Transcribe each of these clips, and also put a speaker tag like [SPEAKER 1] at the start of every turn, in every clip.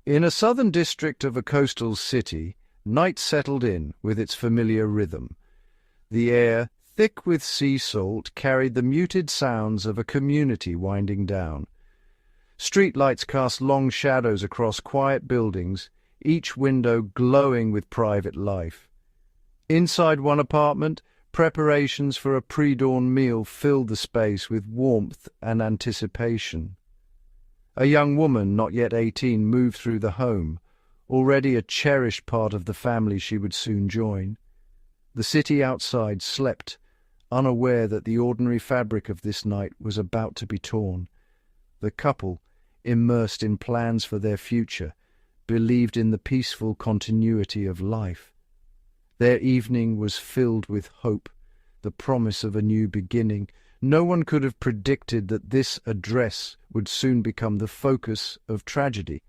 [SPEAKER 1] In a southern district of a coastal city, night settled in with its familiar rhythm. The air, thick with sea salt, carried the muted sounds of a community winding down. Streetlights cast long shadows across quiet buildings, each window glowing with private life. Inside one apartment, preparations for a pre-dawn meal filled the space with warmth and anticipation. A young woman, not yet 18, moved through the home, already a cherished part of the family she would soon join. The city outside slept, unaware that the ordinary fabric of this night was about to be torn. The couple, immersed in plans for their future, believed in the peaceful continuity of life. Their evening was filled with hope, the promise of a new beginning. No one could have predicted that this address would soon become the focus of tragedy.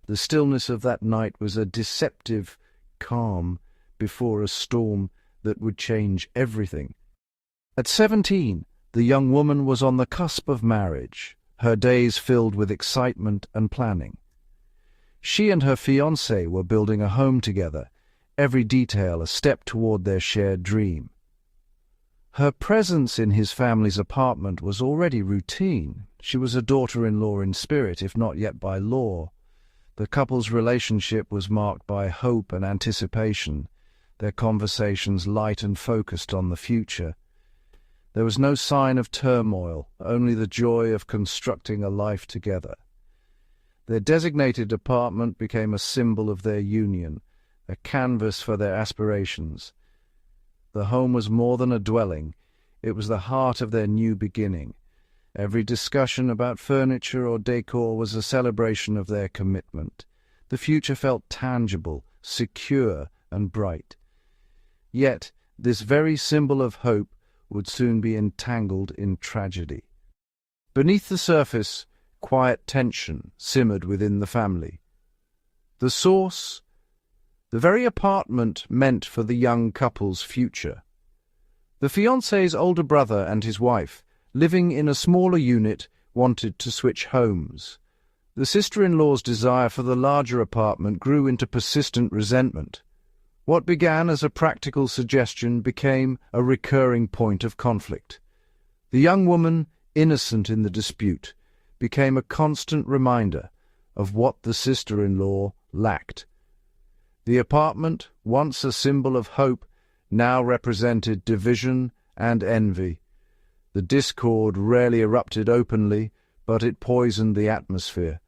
[SPEAKER 1] The stillness of that night was a deceptive calm before a storm that would change everything. At 17, the young woman was on the cusp of marriage, her days filled with excitement and planning. She and her fiancé were building a home together, every detail a step toward their shared dream. Her presence in his family's apartment was already routine. She was a daughter-in-law in spirit, if not yet by law. The couple's relationship was marked by hope and anticipation, their conversations light and focused on the future. There was no sign of turmoil, only the joy of constructing a life together. Their designated apartment became a symbol of their union, a canvas for their aspirations. The home was more than a dwelling, it was the heart of their new beginning. Every discussion about furniture or decor was a celebration of their commitment. The future felt tangible, secure, and bright. Yet, this very symbol of hope would soon be entangled in tragedy. Beneath the surface, quiet tension simmered within the family. The source, the very apartment meant for the young couple's future. The fiancé's older brother and his wife, living in a smaller unit, wanted to switch homes. The sister-in-law's desire for the larger apartment grew into persistent resentment. What began as a practical suggestion became a recurring point of conflict. The young woman, innocent in the dispute, became a constant reminder of what the sister-in-law lacked. The apartment, once a symbol of hope, now represented division and envy. The discord rarely erupted openly, but it poisoned the atmosphere.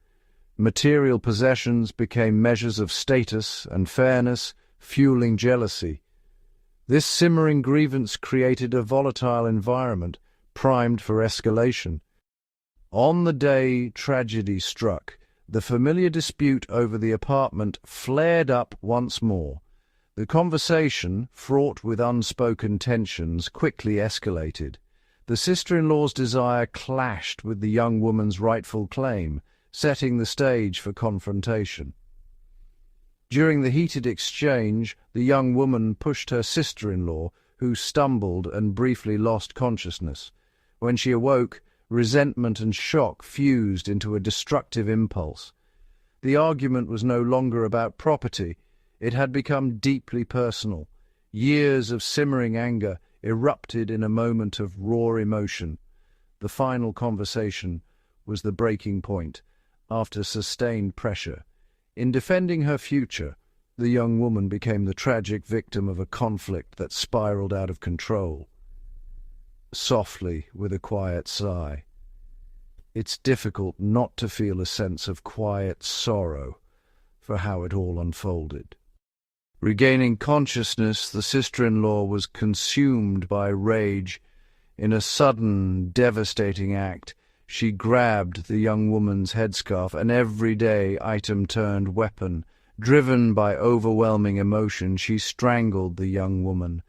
[SPEAKER 1] Material possessions became measures of status and fairness, fueling jealousy. This simmering grievance created a volatile environment, primed for escalation. On the day tragedy struck, the familiar dispute over the apartment flared up once more. The conversation, fraught with unspoken tensions, quickly escalated. The sister-in-law's desire clashed with the young woman's rightful claim, setting the stage for confrontation. During the heated exchange, the young woman pushed her sister-in-law, who stumbled and briefly lost consciousness. When she awoke, resentment and shock fused into a destructive impulse. The argument was no longer about property. It had become deeply personal. Years of simmering anger erupted in a moment of raw emotion. The final conversation was the breaking point, after sustained pressure. In defending her future, the young woman became the tragic victim of a conflict that spiraled out of control. Softly, with a quiet sigh, "It's difficult not to feel a sense of quiet sorrow for how it all unfolded." Regaining consciousness, the sister-in-law was consumed by rage. In a sudden, devastating act, she grabbed the young woman's headscarf, an everyday item-turned weapon. Driven by overwhelming emotion, she strangled the young woman.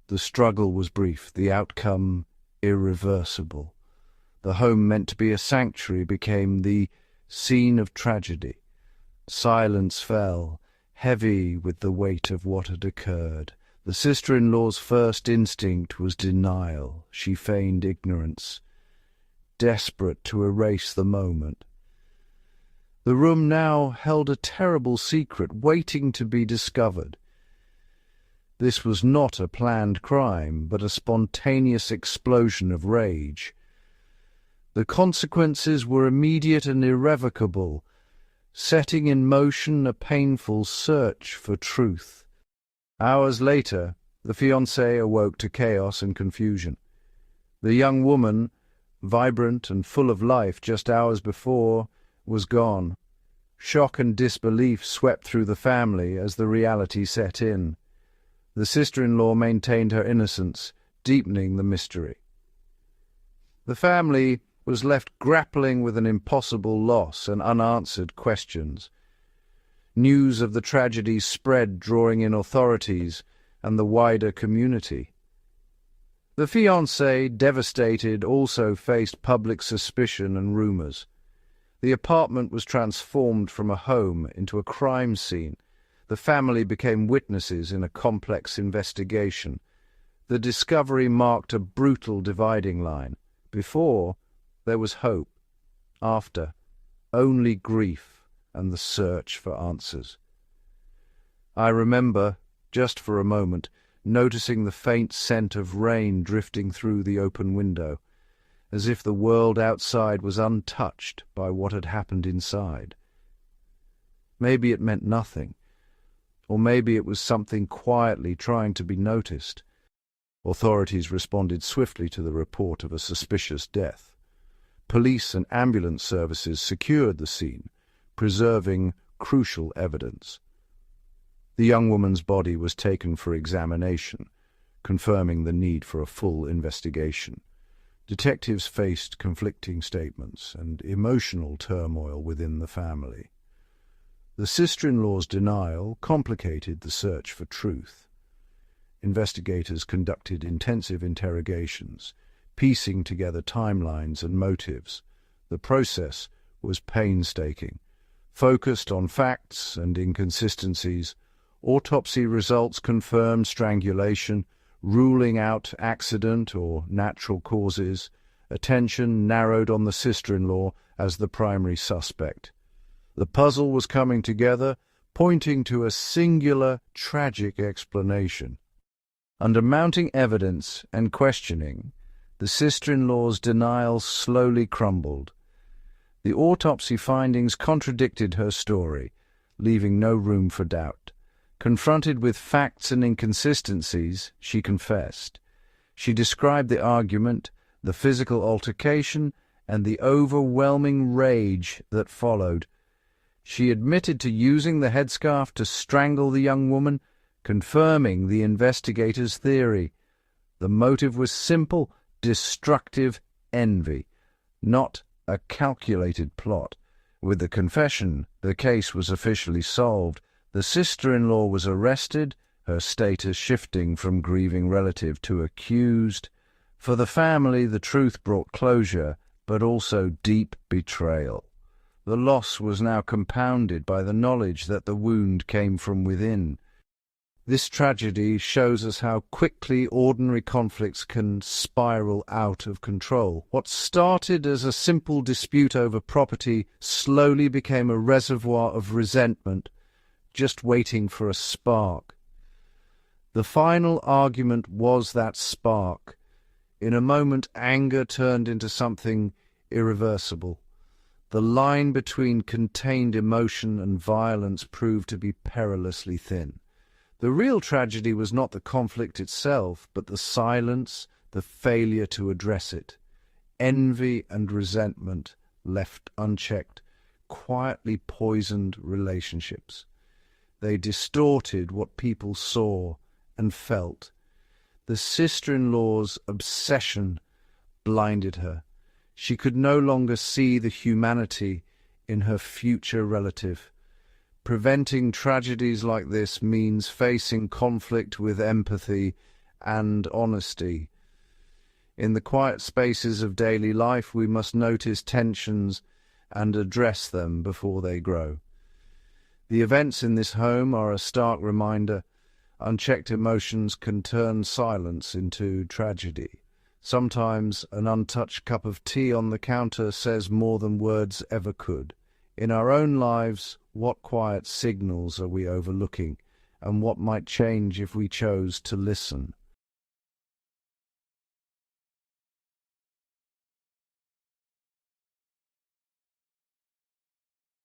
[SPEAKER 1] The struggle was brief, the outcome irreversible. The home meant to be a sanctuary became the scene of tragedy. Silence fell, heavy with the weight of what had occurred. The sister-in-law's first instinct was denial. She feigned ignorance, desperate to erase the moment. The room now held a terrible secret waiting to be discovered. This was not a planned crime, but a spontaneous explosion of rage. The consequences were immediate and irrevocable, setting in motion a painful search for truth. Hours later, the fiancé awoke to chaos and confusion. The young woman, vibrant and full of life just hours before, was gone. Shock and disbelief swept through the family as the reality set in. The sister-in-law maintained her innocence, deepening the mystery. The family was left grappling with an impossible loss and unanswered questions. News of the tragedy spread, drawing in authorities and the wider community. The fiancé, devastated, also faced public suspicion and rumors. The apartment was transformed from a home into a crime scene. The family became witnesses in a complex investigation. The discovery marked a brutal dividing line. Before, there was hope. After, only grief and the search for answers. I remember, just for a moment, noticing the faint scent of rain drifting through the open window, as if the world outside was untouched by what had happened inside. Maybe it meant nothing, or maybe it was something quietly trying to be noticed. Authorities responded swiftly to the report of a suspicious death. Police and ambulance services secured the scene, preserving crucial evidence. The young woman's body was taken for examination, confirming the need for a full investigation. Detectives faced conflicting statements and emotional turmoil within the family. The sister-in-law's denial complicated the search for truth. Investigators conducted intensive interrogations, piecing together timelines and motives. The process was painstaking, focused on facts and inconsistencies. Autopsy results confirmed strangulation, ruling out accident or natural causes. Attention narrowed on the sister-in-law as the primary suspect. The puzzle was coming together, pointing to a singular, tragic explanation. Under mounting evidence and questioning, the sister-in-law's denial slowly crumbled. The autopsy findings contradicted her story, leaving no room for doubt. Confronted with facts and inconsistencies, she confessed. She described the argument, the physical altercation, and the overwhelming rage that followed. She admitted to using the headscarf to strangle the young woman, confirming the investigators' theory. The motive was simple, destructive envy, not a calculated plot. With the confession, the case was officially solved. The sister-in-law was arrested, her status shifting from grieving relative to accused. For the family, the truth brought closure, but also deep betrayal. The loss was now compounded by the knowledge that the wound came from within. This tragedy shows us how quickly ordinary conflicts can spiral out of control. What started as a simple dispute over property slowly became a reservoir of resentment, just waiting for a spark. The final argument was that spark. In a moment, anger turned into something irreversible. The line between contained emotion and violence proved to be perilously thin. The real tragedy was not the conflict itself, but the silence, the failure to address it. Envy and resentment, left unchecked, quietly poisoned relationships. They distorted what people saw and felt. The sister-in-law's obsession blinded her. She could no longer see the humanity in her future relative. Preventing tragedies like this means facing conflict with empathy and honesty. In the quiet spaces of daily life, we must notice tensions and address them before they grow. The events in this home are a stark reminder. Unchecked emotions can turn silence into tragedy. Sometimes an untouched cup of tea on the counter says more than words ever could. In our own lives, what quiet signals are we overlooking, and what might change if we chose to listen?